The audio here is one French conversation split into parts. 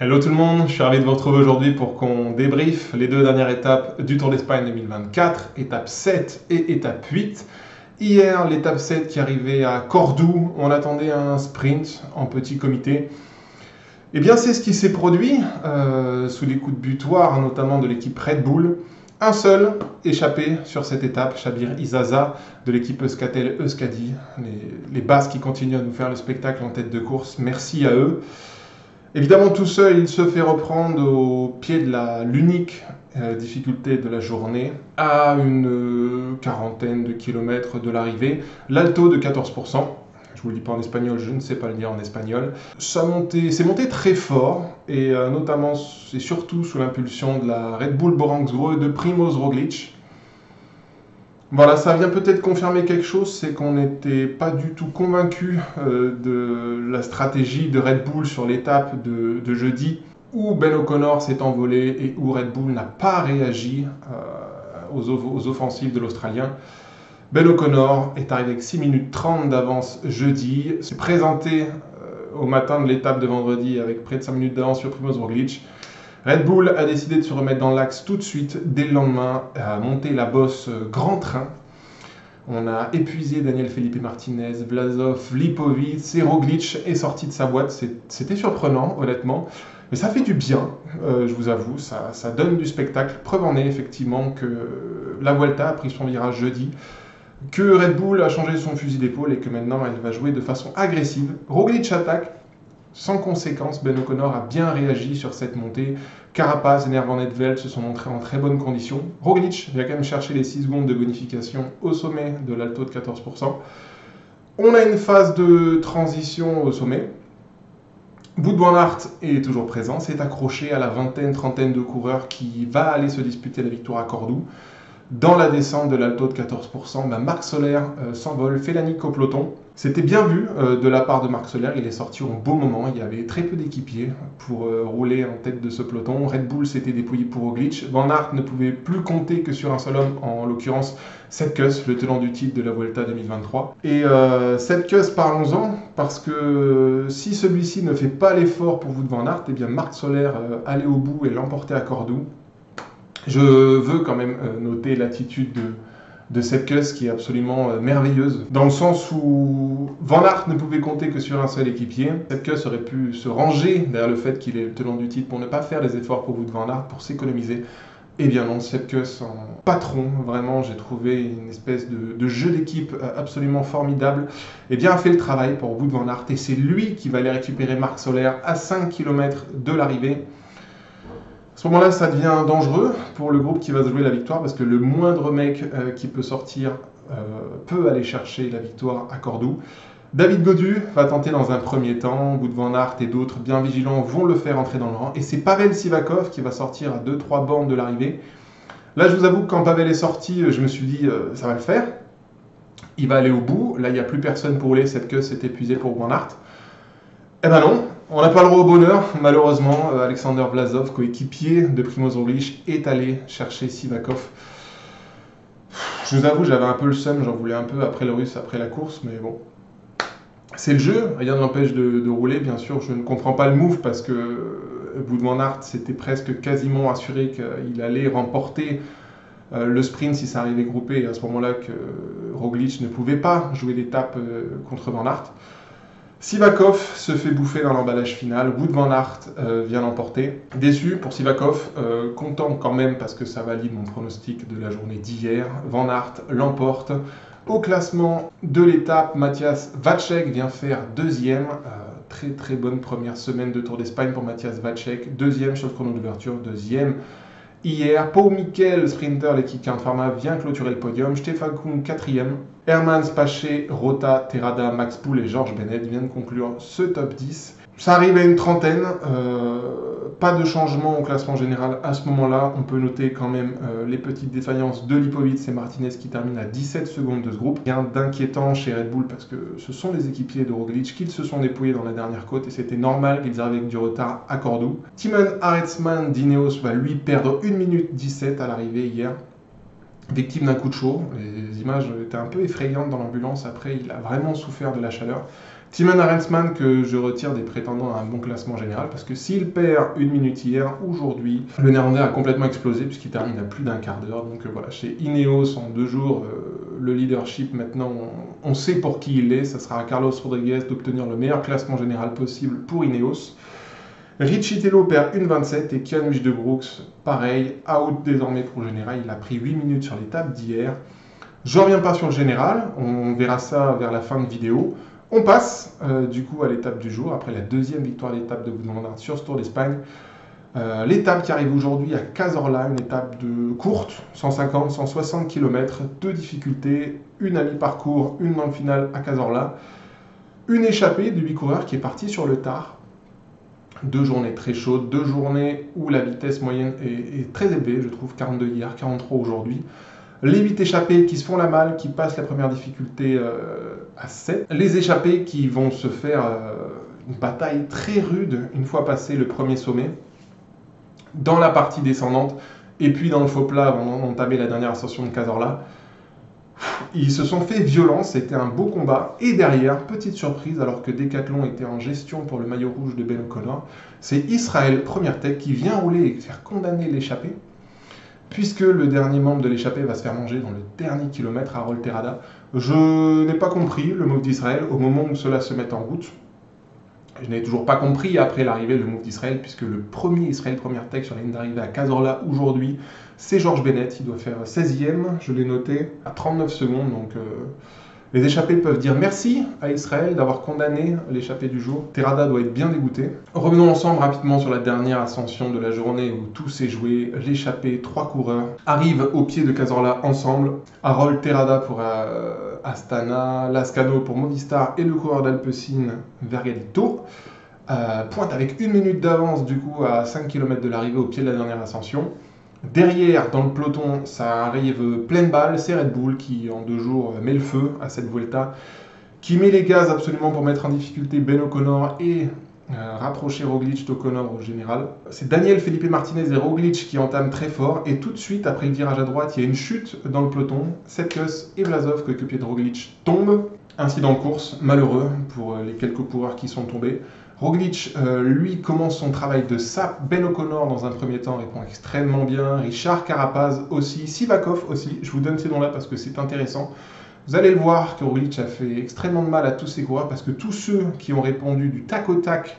Hello tout le monde, je suis ravi de vous retrouver aujourd'hui pour qu'on débriefe les deux dernières étapes du Tour d'Espagne 2024, étape 7 et étape 8. Hier, l'étape 7 qui arrivait à Cordoue, on attendait un sprint en petit comité. Et bien c'est ce qui s'est produit sous les coups de butoir, notamment de l'équipe Red Bull. Un seul échappé sur cette étape, Chabir Izaza de l'équipe Euskaltel-Euskadi. Les Basques qui continuent à nous faire le spectacle en tête de course, merci à eux. Évidemment, tout seul, il se fait reprendre au pied de l'unique difficulté de la journée, à une quarantaine de kilomètres de l'arrivée. L'alto de 14%, je vous le dis pas en espagnol, je ne sais pas le dire en espagnol. C'est monté très fort, et notamment et surtout sous l'impulsion de la Red Bull Borangsgro et de Primoz Roglic. Voilà, ça vient peut-être confirmer quelque chose, c'est qu'on n'était pas du tout convaincu de la stratégie de Red Bull sur l'étape de jeudi, où Ben O'Connor s'est envolé et où Red Bull n'a pas réagi aux offensives de l'Australien. Ben O'Connor est arrivé avec 6 minutes 30 d'avance jeudi, s'est présenté au matin de l'étape de vendredi avec près de 5 minutes d'avance sur Primoz Roglic. Red Bull a décidé de se remettre dans l'axe tout de suite, dès le lendemain, à monter la bosse grand train. On a épuisé Daniel Felipe Martinez, Vlasov, Lipovic et Roglic est sorti de sa boîte. C'était surprenant, honnêtement, mais ça fait du bien, je vous avoue, ça donne du spectacle. Preuve en est effectivement que la Vuelta a pris son virage jeudi, que Red Bull a changé son fusil d'épaule et que maintenant elle va jouer de façon agressive. Roglic attaque. Sans conséquence, Ben O'Connor a bien réagi sur cette montée. Carapaz et Van Aert se sont montrés en très bonnes conditions. Roglic vient quand même chercher les 6 secondes de bonification au sommet de l'alto de 14%. On a une phase de transition au sommet. Wout van Aert est toujours présent, c'est accroché à la trentaine de coureurs qui va aller se disputer la victoire à Cordoue. Dans la descente de l'alto de 14%, Marc Soler s'envole, fait la nique au peloton. C'était bien vu de la part de Marc Soler, il est sorti au bon moment, il y avait très peu d'équipiers pour rouler en tête de ce peloton. Red Bull s'était dépouillé pour Roglic, Van Aert ne pouvait plus compter que sur un seul homme, en l'occurrence Sepp Kuss, le tenant du titre de la Vuelta 2023. Et Sepp Kuss, parlons-en, parce que si celui-ci ne fait pas l'effort pour Wout van Aert, eh bien Marc Soler allait au bout et l'emporter à Cordoue. Je veux quand même noter l'attitude de Sepp Kuss qui est absolument merveilleuse, dans le sens où Van Aert ne pouvait compter que sur un seul équipier. Sepp Kuss aurait pu se ranger derrière le fait qu'il est le tenant du titre pour ne pas faire les efforts pour Wout van Aert, pour s'économiser. Eh bien non, Sepp Kuss en patron, vraiment, j'ai trouvé une espèce de jeu d'équipe absolument formidable. Eh bien, a fait le travail pour Wout van Aert et c'est lui qui va aller récupérer Marc Soler à 5 km de l'arrivée. À ce moment-là, ça devient dangereux pour le groupe qui va jouer la victoire parce que le moindre mec qui peut sortir peut aller chercher la victoire à Cordoue. David Gaudu va tenter dans un premier temps, Wout van Aert et d'autres bien vigilants vont le faire entrer dans le rang. Et c'est Pavel Sivakov qui va sortir à 2-3 bornes de l'arrivée. Là, je vous avoue que quand Pavel est sorti, je me suis dit ça va le faire. Il va aller au bout. Là, il n'y a plus personne pour rouler. Cette queue s'est épuisée pour Van Aert. Eh ben non, on n'a pas le droit au bonheur, malheureusement. Alexander Vlasov, coéquipier de Primoz Roglic, est allé chercher Sivakov. Je vous avoue, j'avais un peu le seum, j'en voulais un peu après le russe, après la course, mais bon. C'est le jeu, rien ne l'empêche de rouler, bien sûr. Je ne comprends pas le move parce que Wout van Aert s'était presque quasiment assuré qu'il allait remporter le sprint si ça arrivait groupé, et à ce moment-là que Roglic ne pouvait pas jouer l'étape contre Van Aert. Sivakov se fait bouffer dans l'emballage final, Wout van Aert vient l'emporter. Déçu pour Sivakov, content quand même parce que ça valide mon pronostic de la journée d'hier. Van Aert l'emporte. Au classement de l'étape, Matthias Vacek vient faire deuxième. Très très bonne première semaine de Tour d'Espagne pour Matthias Vacek. Deuxième sur le chrono d'ouverture, deuxième hier. Pau Mikel, sprinter, l'équipe Count Pharma, vient clôturer le podium. Stefan Kung, quatrième. Hermans Paché, Rota, Terrada, Max Poul et Georges Bennett viennent conclure ce top 10. Ça arrive à une trentaine, pas de changement au classement général à ce moment-là. On peut noter quand même les petites défaillances de Lipovic et Martinez qui terminent à 17 secondes de ce groupe. Rien d'inquiétant chez Red Bull parce que ce sont les équipiers de Roglic qui se sont dépouillés dans la dernière côte et c'était normal qu'ils arrivent avec du retard à Cordoue. Timon Aretsman d'Ineos va lui perdre 1 minute 17 à l'arrivée hier. Victime d'un coup de chaud, les images étaient un peu effrayantes dans l'ambulance, après il a vraiment souffert de la chaleur. Timon Arensman que je retire des prétendants à un bon classement général parce que s'il perd une minute hier, aujourd'hui, le Néerlandais a complètement explosé puisqu'il termine à plus d'un quart d'heure. Donc voilà, chez Ineos en 2 jours, le leadership maintenant, on sait pour qui il est. Ça sera à Carlos Rodriguez d'obtenir le meilleur classement général possible pour Ineos. Richie Tello perd 1,27 et Kian Brooks, pareil, out désormais pour le général. Il a pris 8 minutes sur l'étape d'hier. Je ne reviens pas sur le général, on verra ça vers la fin de vidéo. On passe du coup à l'étape du jour, après la deuxième victoire d'étape de Wout van Aert sur ce Tour d'Espagne. L'étape qui arrive aujourd'hui à Cazorla, une étape courte, 150-160 km, 2 difficultés, une à mi-parcours, une dans le final à Cazorla. Une échappée de 8 coureurs qui est partie sur le tard. 2 journées très chaudes, 2 journées où la vitesse moyenne est très élevée, je trouve, 42 hier, 43 aujourd'hui. Les 8 échappés qui se font la malle, qui passent la première difficulté à 7. Les échappés qui vont se faire une bataille très rude une fois passé le premier sommet, dans la partie descendante, et puis dans le faux plat avant d'entamer la dernière ascension de Cazorla. Ils se sont fait violence, c'était un beau combat. Et derrière, petite surprise, alors que Decathlon était en gestion pour le maillot rouge de Ben O'Connor, c'est Israël, première tech, qui vient rouler et faire condamner l'échappé, puisque le dernier membre de l'échappée va se faire manger dans le dernier kilomètre à Harold Terrada. Je n'ai pas compris le move d'Israël au moment où cela se met en route. Je n'ai toujours pas compris après l'arrivée le move d'Israël, puisque le premier Israël première tech sur la ligne d'arrivée à Cazorla aujourd'hui, c'est Georges Bennett. Il doit faire 16e, je l'ai noté, à 39 secondes. Donc les échappés peuvent dire merci à Israël d'avoir condamné l'échappée du jour. Terrada doit être bien dégoûté. Revenons ensemble rapidement sur la dernière ascension de la journée où tout s'est joué. L'échappée, 3 coureurs, arrivent au pied de Cazorla ensemble. Harold Terrada pour Astana, Lascano pour Movistar et le coureur d'Alpecin, Vergadito. Pointe avec 1 minute d'avance du coup à 5 km de l'arrivée au pied de la dernière ascension. Derrière, dans le peloton, ça arrive pleine balle, c'est Red Bull qui en 2 jours met le feu à cette Vuelta, qui met les gaz absolument pour mettre en difficulté Ben O'Connor et rapprocher Roglic d'O'Connor au général. C'est Daniel Felipe Martinez et Roglic qui entament très fort, et tout de suite, après le virage à droite, il y a une chute dans le peloton. Sepkus et Vlasov, coéquipier de Roglic, tombent. Incident de course, malheureux pour les quelques coureurs qui sont tombés. Roglic, lui, commence son travail de sape. Ben O'Connor, dans un premier temps, répond extrêmement bien. Richard Carapaz aussi. Sivakov aussi. Je vous donne ces noms-là parce que c'est intéressant. Vous allez le voir que Roglic a fait extrêmement de mal à tous ses coureurs parce que tous ceux qui ont répondu du tac au tac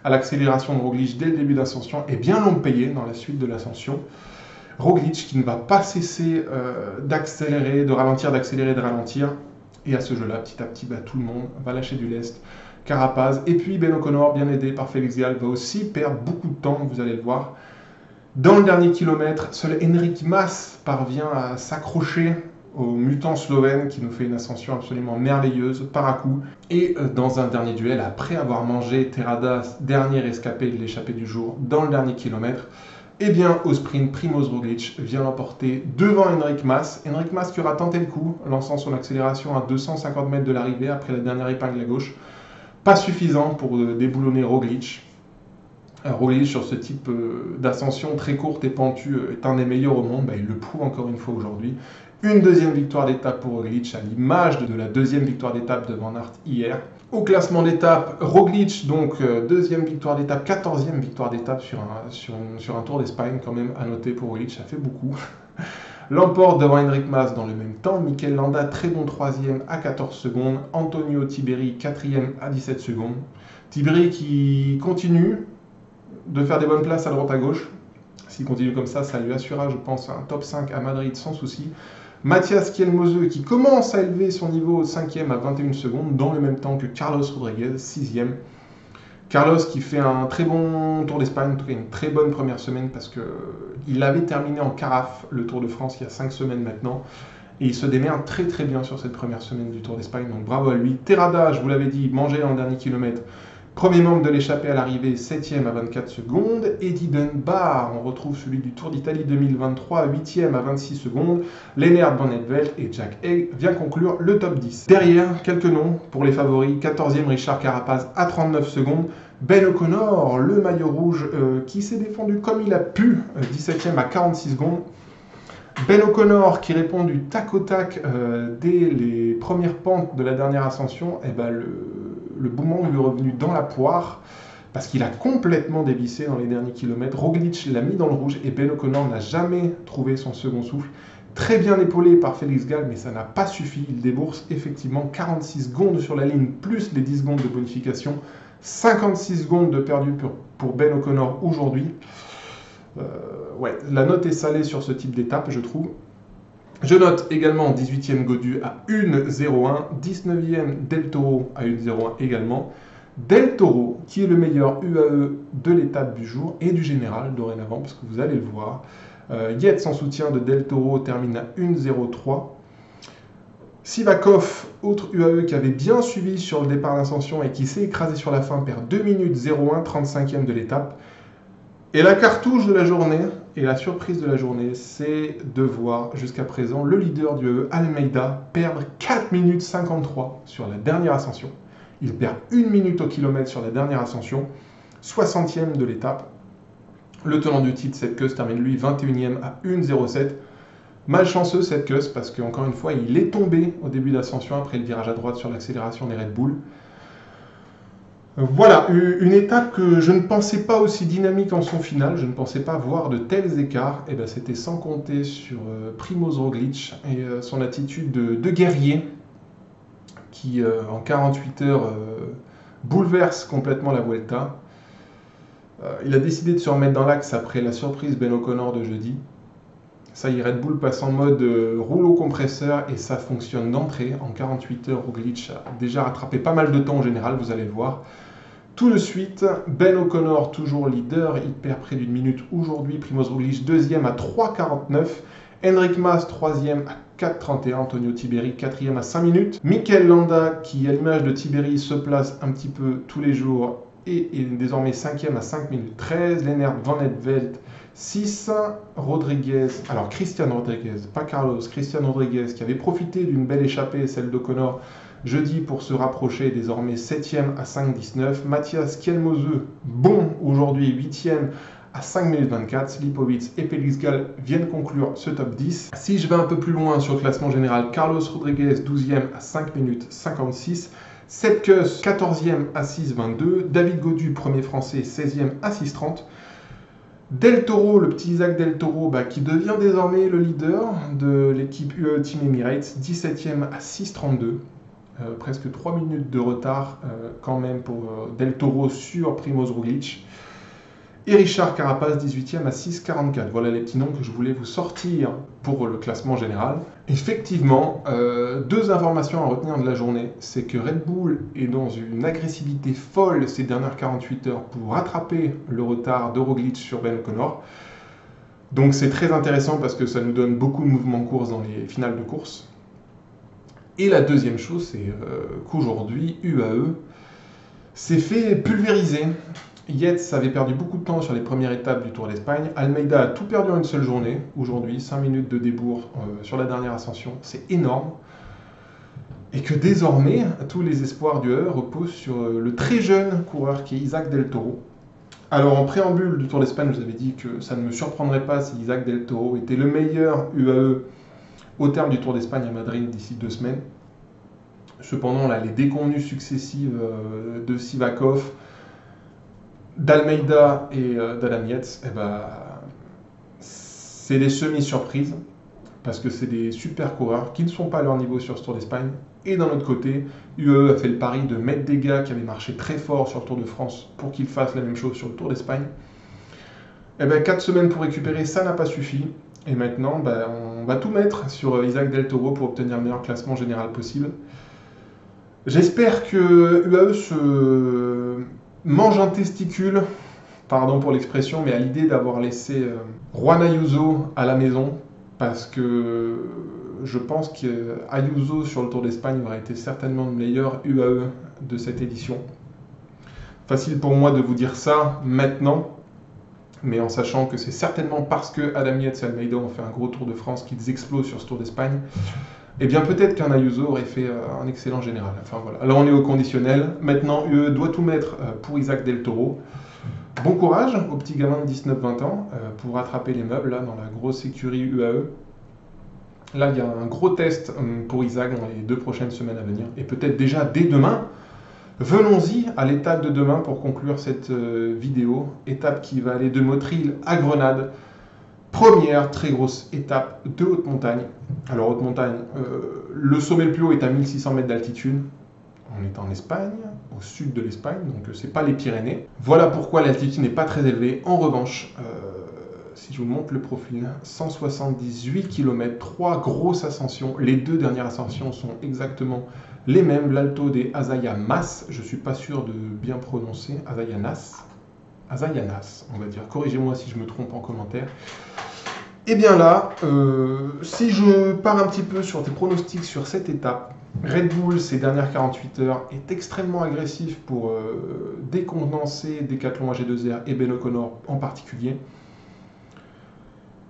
à l'accélération de Roglic dès le début d'ascension, eh bien l'ont payé dans la suite de l'ascension. Roglic qui ne va pas cesser d'accélérer, de ralentir, d'accélérer, de ralentir. Et à ce jeu-là, petit à petit, tout le monde va lâcher du lest. Carapaz, et puis Ben O'Connor, bien aidé par Félix Gall, va aussi perdre beaucoup de temps, vous allez le voir. Dans le dernier kilomètre, seul Enric Mas parvient à s'accrocher au mutant slovène qui nous fait une ascension absolument merveilleuse par à coup. Et dans un dernier duel, après avoir mangé Terrada, dernier escapé de l'échappée du jour, dans le dernier kilomètre, eh bien, au sprint, Primoz Roglic vient l'emporter devant Enric Mas. Enric Mas qui aura tenté le coup, lançant son accélération à 250 mètres de l'arrivée après la dernière épingle à gauche. Pas suffisant pour déboulonner Roglic. Roglic, sur ce type d'ascension très courte et pentue, est un des meilleurs au monde. Il le prouve encore une fois aujourd'hui. Une deuxième victoire d'étape pour Roglic, à l'image de la deuxième victoire d'étape de Van Aert hier. Au classement d'étape, Roglic, donc deuxième victoire d'étape, 14e victoire d'étape sur un Tour d'Espagne, quand même à noter pour Roglic, ça fait beaucoup. L'emporte devant Enric Mas dans le même temps. Mikel Landa, très bon 3e à 14 secondes. Antonio Tiberi, 4e à 17 secondes. Tiberi qui continue de faire des bonnes places à droite à gauche. S'il continue comme ça lui assurera, je pense, un top 5 à Madrid sans souci. Mathias Kielmose qui commence à élever son niveau 5e à 21 secondes, dans le même temps que Carlos Rodriguez, 6e. Carlos qui fait un très bon Tour d'Espagne, en tout cas une très bonne première semaine parce qu'il avait terminé en carafe le Tour de France il y a 5 semaines maintenant. Et il se démerde très très bien sur cette première semaine du Tour d'Espagne, donc bravo à lui. Terrada, je vous l'avais dit, mangé dans le dernier kilomètre. Premier membre de l'échappée à l'arrivée, 7e à 24 secondes. Eddie Dunbar, on retrouve celui du Tour d'Italie 2023, 8e à 26 secondes. Lennart Van Eetvelt et Jack Haig vient conclure le top 10. Derrière, quelques noms pour les favoris. 14e Richard Carapaz à 39 secondes. Ben O'Connor, le maillot rouge, qui s'est défendu comme il a pu, 17e à 46 secondes. Ben O'Connor qui répond du tac au tac dès les premières pentes de la dernière ascension, le boomerang lui est revenu dans la poire parce qu'il a complètement dévissé dans les derniers kilomètres. Roglic l'a mis dans le rouge et Ben O'Connor n'a jamais trouvé son second souffle. Très bien épaulé par Félix Gall, mais ça n'a pas suffi. Il débourse effectivement 46 secondes sur la ligne, plus les 10 secondes de bonification. 56 secondes de perdu pour Ben O'Connor aujourd'hui. Ouais, la note est salée sur ce type d'étape, je trouve. Je note également 18e Gaudu à 1,01, 19e Del Toro à 1,01 également. Del Toro, qui est le meilleur UAE de l'étape du jour et du général dorénavant, parce que vous allez le voir. Yates en soutien de Del Toro termine à 1,03. Sivakov, autre UAE qui avait bien suivi sur le départ d'ascension et qui s'est écrasé sur la fin, perd 2 minutes 01, 35e de l'étape. Et la cartouche de la journée, et la surprise de la journée, c'est de voir jusqu'à présent le leader du UAE, Almeida, perdre 4 minutes 53 sur la dernière ascension. Il perd 1 minute au kilomètre sur la dernière ascension, 60e de l'étape. Le tenant du titre, Sepp Kuss, termine lui 21e à 1,07. Malchanceux Sepp Kuss parce qu'encore une fois, il est tombé au début d'ascension après le virage à droite sur l'accélération des Red Bull. Voilà, une étape que je ne pensais pas aussi dynamique en son final, je ne pensais pas voir de tels écarts. Et ben, c'était sans compter sur Primoz Roglic et son attitude de guerrier qui, en 48 heures, bouleverse complètement la Vuelta. Il a décidé de se remettre dans l'axe après la surprise Ben O'Connor de jeudi. Ça y est, Red Bull passe en mode rouleau compresseur et ça fonctionne d'entrée. En 48 heures, Roglic a déjà rattrapé pas mal de temps en général, vous allez le voir. Tout de suite, Ben O'Connor, toujours leader, il perd près d'une minute aujourd'hui. Primoz Roglic, deuxième à 3,49. Henrik Mas, troisième à 4,31. Antonio Tiberi, quatrième à 5 minutes. Mikel Landa, qui à l'image de Tiberi se place un petit peu tous les jours et est désormais 5e à 5 minutes 13. Lennart Van Velt, 6. Rodriguez, alors Christian Rodriguez, pas Carlos, Christian Rodriguez, qui avait profité d'une belle échappée, celle d'O'Connor, jeudi pour se rapprocher, désormais 7e à 5,19. Mathias Kielmose, bon aujourd'hui, 8e à 5 minutes 24. Slipovic et Félix Gall viennent conclure ce top 10. Si je vais un peu plus loin sur le classement général, Carlos Rodriguez, 12e à 5 minutes 56. Sepp Kuss, 14e à 6,22. David Gaudu, premier français, 16e à 6,30. Del Toro, le petit Isaac Del Toro, qui devient désormais le leader de l'équipe UAE Team Emirates, 17e à 6,32. Presque 3 minutes de retard quand même pour Del Toro sur Primoz Roglic. Et Richard Carapaz, 18e à 6,44. Voilà les petits noms que je voulais vous sortir pour le classement général. Effectivement, deux informations à retenir de la journée. C'est que Red Bull est dans une agressivité folle ces dernières 48 heures pour rattraper le retard de Roglic sur Ben O'Connor. Donc c'est très intéressant parce que ça nous donne beaucoup de mouvements de course dans les finales de course. Et la deuxième chose, c'est qu'aujourd'hui, UAE s'est fait pulvériser. Yates avait perdu beaucoup de temps sur les premières étapes du Tour d'Espagne. Almeida a tout perdu en une seule journée. Aujourd'hui, 5 minutes de débours sur la dernière ascension. C'est énorme. Et que désormais, tous les espoirs du UAE reposent sur le très jeune coureur qui est Isaac Del Toro. Alors, en préambule du Tour d'Espagne, je vous avais dit que ça ne me surprendrait pas si Isaac Del Toro était le meilleur UAE au terme du Tour d'Espagne à Madrid d'ici 2 semaines. Cependant, là, les déconvenues successives de Sivakov, d'Almeida et d'Adam Yates, c'est des semi-surprises parce que c'est des super coureurs qui ne sont pas à leur niveau sur ce Tour d'Espagne. Et d'un autre côté, UAE a fait le pari de mettre des gars qui avaient marché très fort sur le Tour de France pour qu'ils fassent la même chose sur le Tour d'Espagne. 4 semaines pour récupérer, ça n'a pas suffi. Et maintenant, on va tout mettre sur Isaac Del Toro pour obtenir le meilleur classement général possible. J'espère que UAE se mange un testicule, pardon pour l'expression, mais à l'idée d'avoir laissé Juan Ayuso à la maison, parce que je pense qu'Ayuso sur le Tour d'Espagne aurait été certainement le meilleur UAE de cette édition. Facile pour moi de vous dire ça maintenant, mais en sachant que c'est certainement parce que Adam Yates et Almeida ont fait un gros Tour de France qu'ils explosent sur ce Tour d'Espagne. Eh bien, peut-être qu'un Ayuso aurait fait un excellent général. Enfin, voilà. Là, on est au conditionnel. Maintenant, UE doit tout mettre pour Isaac Del Toro. Bon courage au petit gamin de 19-20 ans pour rattraper les meubles là, dans la grosse écurie UAE. Là, il y a un gros test pour Isaac dans les 2 prochaines semaines à venir. Et peut-être déjà dès demain, Venons-y à l'étape de demain pour conclure cette vidéo. Étape qui va aller de Motril à Grenade. Première très grosse étape de haute montagne. Alors haute montagne, le sommet le plus haut est à 1600 mètres d'altitude. On est en Espagne, au sud de l'Espagne, donc c'est pas les Pyrénées. Voilà pourquoi l'altitude n'est pas très élevée. En revanche, si je vous montre le profil, 178 km, 3 grosses ascensions. Les deux dernières ascensions sont exactement les mêmes. L'alto des Azayamas, je ne suis pas sûr de bien prononcer, Azayanas, on va dire. Corrigez-moi si je me trompe en commentaire. Et bien là, si je pars un petit peu sur tes pronostics sur cette étape, Red Bull, ces dernières 48 heures, est extrêmement agressif pour décondenser Decathlon AG2R et Ben O'Connor en particulier.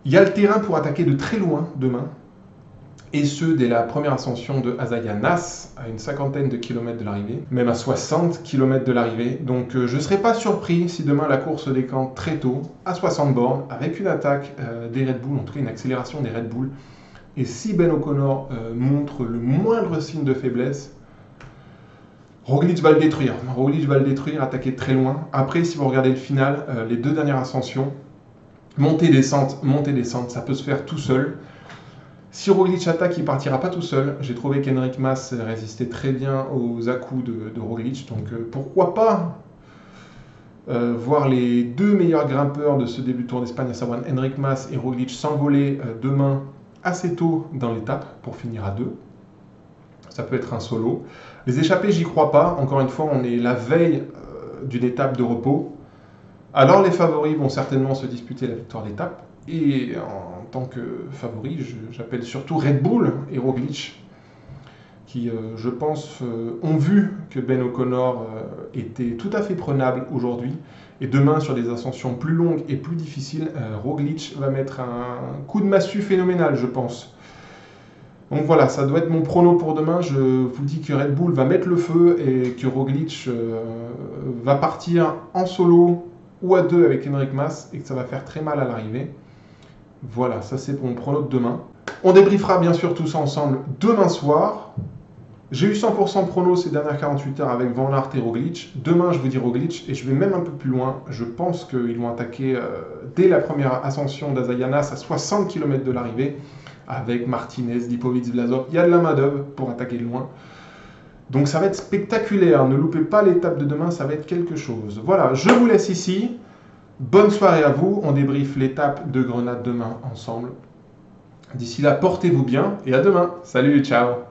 Il y a le terrain pour attaquer de très loin demain, et ce dès la première ascension de Azayanas, à une cinquantaine de kilomètres de l'arrivée, même à 60 km de l'arrivée. Donc je ne serais pas surpris si demain la course se décante très tôt, à 60 bornes, avec une attaque des Red Bull, en tout cas une accélération des Red Bull. Et si Ben O'Connor montre le moindre signe de faiblesse, Roglic va le détruire. Roglic va le détruire, attaquer de très loin. Après, si vous regardez le final, les deux dernières ascensions, montée-descente, ça peut se faire tout seul. Si Roglic attaque, il ne partira pas tout seul. J'ai trouvé qu'Henrik Mas résistait très bien aux à-coups de Roglic. Donc pourquoi pas voir les deux meilleurs grimpeurs de ce début de Tour d'Espagne, à savoir Henrik Mas et Roglic, s'envoler demain assez tôt dans l'étape pour finir à 2. Ça peut être un solo. Les échappées, j'y crois pas. Encore une fois, on est la veille d'une étape de repos. Alors les favoris vont certainement se disputer la victoire d'étape. Et en tant que favori, j'appelle surtout Red Bull et Roglic, qui, je pense, ont vu que Ben O'Connor était tout à fait prenable aujourd'hui. Et demain, sur des ascensions plus longues et plus difficiles, Roglic va mettre un coup de massue phénoménal, je pense. Donc voilà, ça doit être mon prono pour demain. Je vous dis que Red Bull va mettre le feu et que Roglic va partir en solo ou à 2 avec Henrik Mas et que ça va faire très mal à l'arrivée. Voilà, ça c'est pour mon prono de demain. On débriefera bien sûr tout ça ensemble demain soir. J'ai eu 100% prono ces dernières 48 heures avec Van Aert et Roglic. Demain, je vous dis Roglic et je vais même un peu plus loin. Je pense qu'ils vont attaquer dès la première ascension d'Azayanas à 60 km de l'arrivée avec Martinez, Lipovic, Vlasov. Il y a de la main-d'œuvre pour attaquer de loin. Donc ça va être spectaculaire. Ne loupez pas l'étape de demain, ça va être quelque chose. Voilà, je vous laisse ici. Bonne soirée à vous. On débriefe l'étape de Grenade demain ensemble. D'ici là, portez-vous bien et à demain. Salut, ciao.